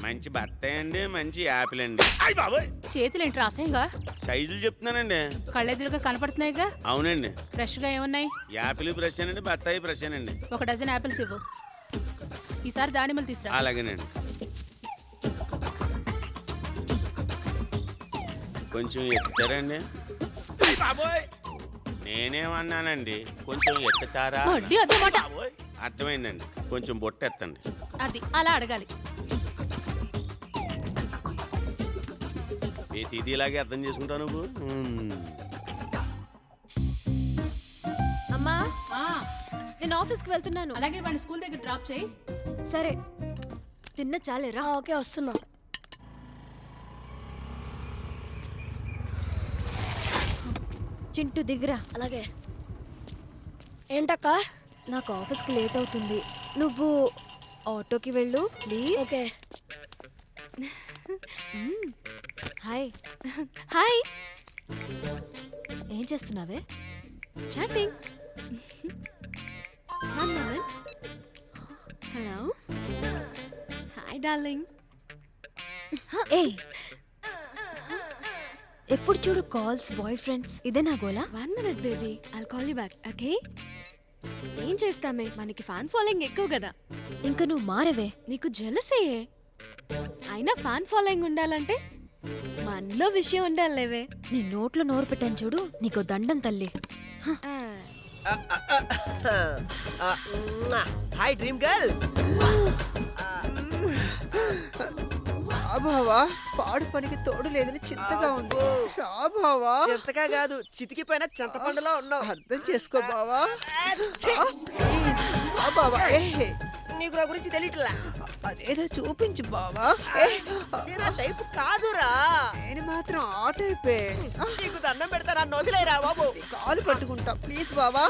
మంచి బత్తాయి అండి, మంచి యాపిల్ అండి. చేతులేంటి అసహ్యంగా? సైజులు చెప్తున్నానండి. కళ్ళెదురుగా కనపడుతున్నాయిగా. అవునండి. ఫ్రెష్ గా ఏమున్నాయి? యాపిల్ ఫ్రెష్ అండి, బత్తాయి ఫ్రెష్ అండి. 1 డజన్ యాపిల్స్ ఇవ్వు. ఈసారి దానిమ్మలు తీసురా. అలాగేనండి. కొంచెం ఎత్తారండి. నేనేమన్నానండి, కొంచెం ఎత్తుతారా? వడ్డీ అదే మాట. అర్థమైందండి, కొంచెం బొట్టు ఎత్తండి. అది అలా అడగాలి. ఇది ఇలాగే అర్థం చేసుకుంటావు నువ్వు. అమ్మా నేను ఆఫీస్కి వెళ్తున్నాను. అలాగే వాడిని స్కూల్ దగ్గర డ్రాప్ చేయి. సరే తిన్న చాలేరా. ఓకే వస్తున్నా. చింటూ దిగురా. అలాగే. ఏంటక్క? నాకు ఆఫీస్కి లేట్ అవుతుంది, నువ్వు ఆటోకి వెళ్ళు ప్లీజ్. ఓకే. హాయ్. హాయ్. ఏం చేస్తున్నావే? చాటింగ్. హలో. Hi darling. ఏ ఎప్పుడు చూడు కాల్స్, బాయ్ ఫ్రెండ్స్, ఇదే నా గోలా. 1 minute baby, I'll call you back. Okay? ఏం చేస్తామే, మనకి ఫ్యాన్ ఫాలోయింగ్ ఎక్కువ కదా. ఇంక నువ్వు మారవే. నీకు జెలసే. అయినా ఫ్యాన్ ఫాలోయింగ్ ఉండాలంటే మనలో విషయం ఉండాలేవే. నీ నోట్లో నోరు పెట్టాను చూడు, నీకు దండం తల్లి. Hi dream girl. బావా పాడు పనికి తోడు లేదని చింతగా ఉంది. బావా చింతగా కాదు, చితికిపోయిన చింతపండులో ఉన్నావు. అర్థం చేసుకో బావా. బావా నీకు నా గురించి తెలియట్లా. అదేదో చూపించు బావా. టైపు కాదురా, నేను మాత్రం ఆ టైపే. నీకు దండం పెడతా, నన్ను వదిలేరా బాబు. కాలు పట్టుకుంటా ప్లీజ్ బావా,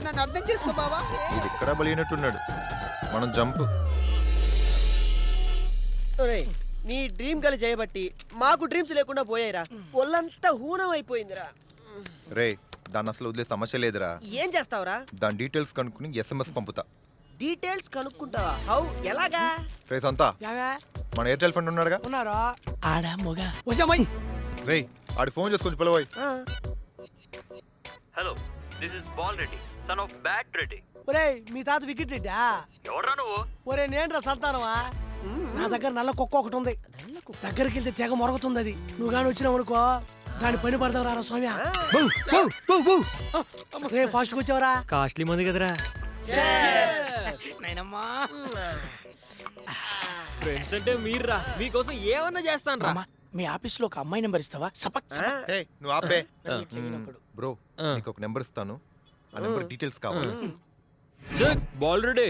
నన్ను అర్థం చేసుకో బావా. ఇది ఇక్కడ బలినట్టున్నాడు, మనం జంప్. నీ డ్రీమ్ గర్ల్ చేయబట్టి మాకు డ్రీమ్స్ లేకుండా పోయాయిరా. ఒళ్ళంతా హూనం అయిపోయిందిరా. రే దాన్ని అసలు వదిలే సమస్య లేదురా. ఏం చేస్తావురా? దాని డీటెయిల్స్ కనుక్కుని SMS పంపుతా. డీటెయిల్స్ కనుక్కుంటావా? హౌ? ఎలాగా? రే సంతా, మన ఎయిర్టెల్ ఫ్రెండ్ ఉన్నాడుగా. ఉన్నారా? ఆడా మొగ ఒసమై. రే ఆడి ఫోన్ చేసుకొని పిలవోయ్. Hello, this is ball Reddy, son of bat Reddy. ఒరేయ్ మీ తాత వికెట్ రెడ్డా? ఎవడ్రా నువ్వు? ఒరే నేనురా సంతానమా. నా దగ్గర నల్ల కుక్క ఒకటి ఉంది, దగ్గరికి వెళ్తే తెగ మొరగతుంది అది. నువ్వు గాని వచ్చినావు అనుకో, దాని పని పడదాం రా స్వామి. రే ఫాస్ట్ గా వచ్చావరా. కాస్ట్లీ మంది కదరా. నైనమ్మా ఫ్రెండ్స్ అంటే మీర్రా, మీకోసం ఏమన్నా చేస్తాను రా. మీ ఆఫీస్ లో ఒక అమ్మాయి నెంబర్ ఇస్తావా? ఏయ్ నువ్వు ఆపే. బ్రో నీకు ఒక నెంబర్ ఇస్తాను, ఆ నెంబర్ డీటెయిల్స్ కావాలి. చెక్ బాల్ రెడ్డి.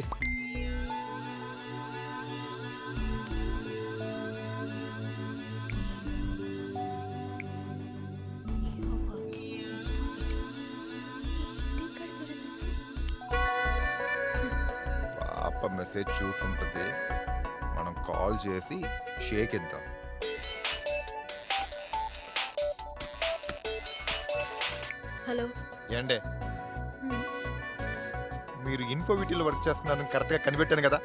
పాప మెసేజ్ చూసుంటది, మనం కాల్ చేసి షేక్ ఇద్దాం. హలో. ఏండే మీరు ఇన్ఫోవిటీలో వర్క్ చేస్తున్నారని కరెక్ట్ గా కనిపెట్టాను కదా.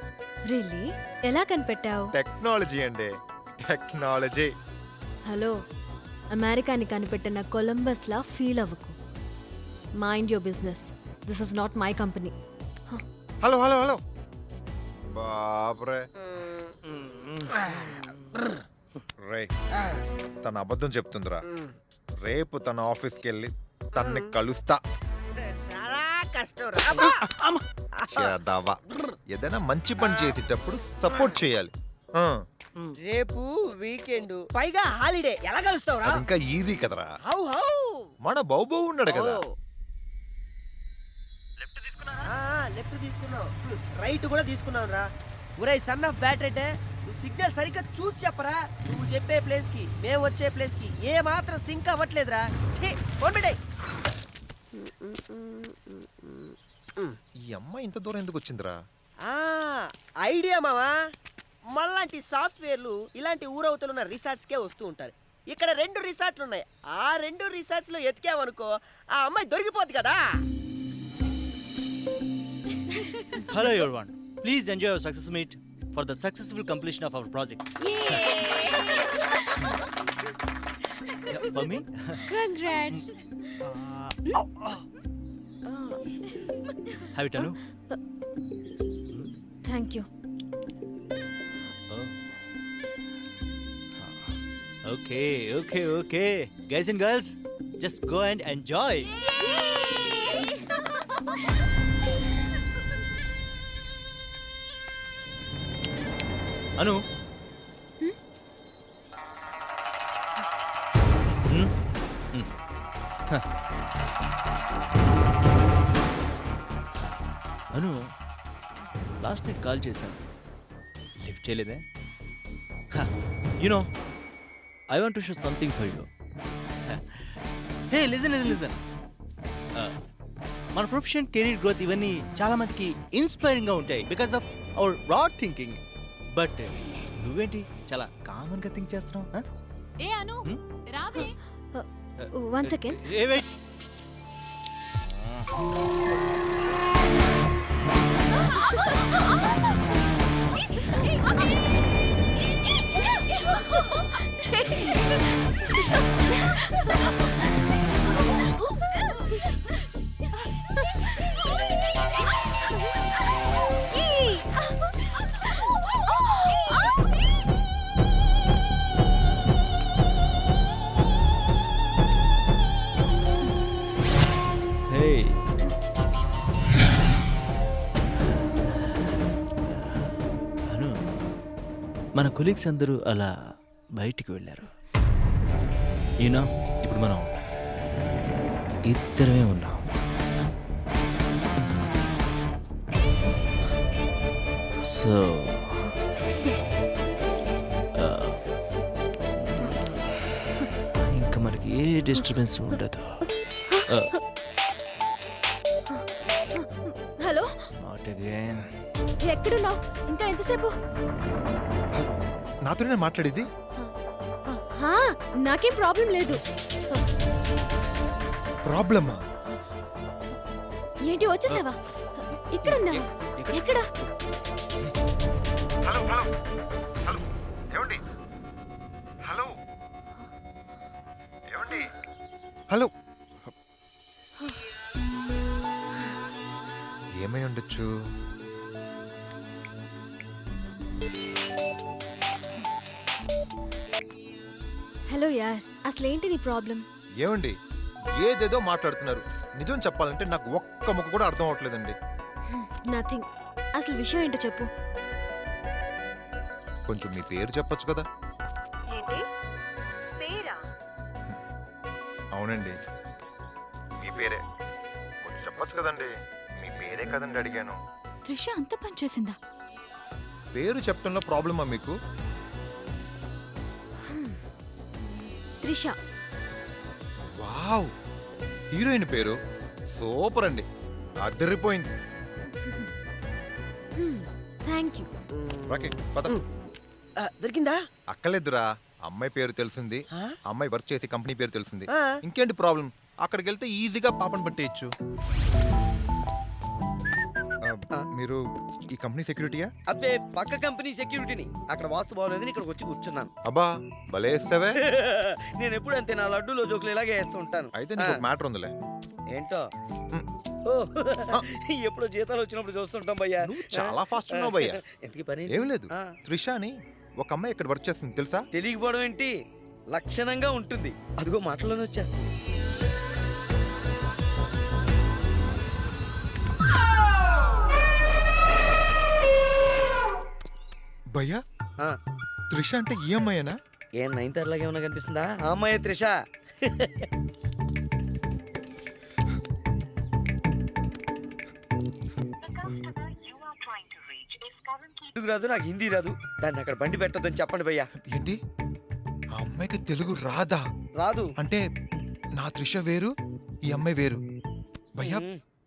రియల్లీ? ఎలా కనిపెట్టావు? టెక్నాలజీ అండి, టెక్నాలజీ. హలో, అమెరికాని కనిపెట్టిన కొలంబస్ లా ఫీల్ అవ్వకు. Mind your business, this is not my company. Hello hello hello బాబ్రే. రే తన అబద్ధం చెప్తుందిరా. రేపు తన ఆఫీస్కి వెళ్ళి తన్ని కలుస్తా. చాలా కష్టం రా. ఏదైనా మంచి పని చేసేటప్పుడు సపోర్ట్ చేయాలి. రేపు వీకెండ్, పైగా హాలిడే, ఎలా కలుస్తావురా? అది ఇంకా ఈజీ కదరా. How how? మన బాబు ఉన్నాడు కదా. లెఫ్ట్ తీసుకున్నావు, రైట్ కూడా తీసుకున్నావు రా. ఒరేయ్ సన్ ఆఫ్ బ్యాట్ రేటే, నువ్వు సిగ్నల్ సరిగ్గా చూసి చెప్పరా. నువ్వు చెప్పే ప్లేస్ కి మేము వచ్చే ప్లేస్ కి ఏ మాత్రం సింక్ అవ్వట్లేదురా. ఫోన్ పెట్టేయ్. ఈ అమ్మాయి ఇంత దూరం ఎందుకు వచ్చిందిరా? ఐడియా మావా. మళ్ళాంటి సాఫ్ట్వేర్లు ఇలాంటి ఊరవుతున్న రిసార్ట్స్కే వస్తూ ఉంటారు. ఇక్కడ 2 రిసార్ట్లు ఉన్నాయి. ఆ 2 రిసార్ట్స్ లో ఎతికామనుకో, ఆ అమ్మాయి దొరికిపోద్ది కదా. Hello everyone, please enjoy your success meet. for the successful completion of our project. Yeah, for me? Congrats. Have it, Anu. Thank you. Okay. Guys and girls, just go and enjoy. Anu. Anu last night call చేశాను, lift చేయలేదే. You know I want to show something for you. Hey listen. మన profession, career growth ఇవన్నీ చాలా మందికి ఇన్స్పైరింగ్గా ఉంటాయి because of our broad thinking. But నువ్వేంటి చాలా కామన్గా థింక్ చేస్తున్నావు? ఏ అను రావే. One second. వెయిట్. అను, మన కొలీగ్స్ అందరూ అలా బయటికి వెళ్ళారు. ఈయన ఇప్పుడు మనం ఇద్దరమే ఉన్నాం. సో ఇంకా మనకి ఏ డిస్టర్బెన్స్ ఉండదు. Hello, not again. ఎక్కడున్నావు? ఇంకా ఎంతసేపు? నాతోనే మాట్లాడేది. నాకేం ప్రాబ్లం లేదు. ప్రాబ్లమా? ఏంటి వచ్చేసావా? ఇక్కడున్నావా? ఎక్కడ? హలో, ఏమై ఉండొచ్చు? హలో యార్, అసలేంటి నీ ప్రాబ్లం? ఏమండి ఏదేదో మాట్లాడుతున్నారు. నిజం చెప్పాలంటే నాకు ఒక్క ముక్క కూడా అర్థం అవట్లేదండి. నథింగ్. అసలు విషయం ఏంటో చెప్పు. కొంచెం మీ పేరు చెప్పొచ్చు కదా? అవునండి, మీ పేరే. కొంచెం చెప్పొచ్చు కదండి. మీ పేరే కదండి అడిగాను. త్రిష అంత పని చేసిందా? పేరు చెప్పడంలో ప్రాబ్లమా మీకు? త్రిష. వావ్, హీరోయిన్ పేరు సూపర్ అండి, అద్దరిపోయింది. Thank you. ఓకే పద. దొరికిందా? అక్కలేదురా, అమ్మాయి పేరు తెలిసింది, అమ్మాయి వర్క్ చేసే కంపెనీ పేరు తెలిసింది. ఇంకేంటి ప్రాబ్లం? అక్కడికి వెళ్తే ఈజీగా పాపను పట్టేయచ్చు. మీరు ఈ కంపెనీ సెక్యూరిటీయా? అబ్బే, పక్క కంపెనీ సెక్యూరిటీని. అక్కడ వాస్తు బాగోలేదని ఇక్కడికి వచ్చి కూర్చున్నాను. అబ్బా భలే వేస్తావే. నేను ఎప్పుడు అంతే, నా లడ్డూలో జోకులు ఇలాగే వేస్తూ ఉంటాను. అయితే నీకు మ్యాటర్ ఉందిలే. ఏంటో? ఓ, ఎప్పుడో జీతాలు వచ్చినప్పుడు చూస్తుంటాం భయ్యా. చాలా ఫాస్ట్ ఉన్నావు భయ్యా. ఎందుకు పని? ఏం లేదు, త్రిష అని ఒక అమ్మాయి ఇక్కడ వర్క్ చేస్తుంది తెలుసా? తెలియకపోవడం ఏంటి, లక్షణంగా ఉంటుంది. అదిగో మాటల్లోనే వచ్చేస్తుంది. భయ్యా, త్రిష అంటే ఈ అమ్మాయేనా? ఏం 9th లాగా ఏమన్నా కనిపిస్తుందా? ఆ అమ్మాయి త్రిష. తెలుగు రాదు, నాకు హిందీ రాదు. దాన్ని అక్కడ బండి పెట్టొద్దని చెప్పండి భయ్యా. ఏంటి, ఆ అమ్మాయికి తెలుగు రాదా? రాదు అంటే నా త్రిష వేరు, ఈ అమ్మాయి వేరు. భయ్యా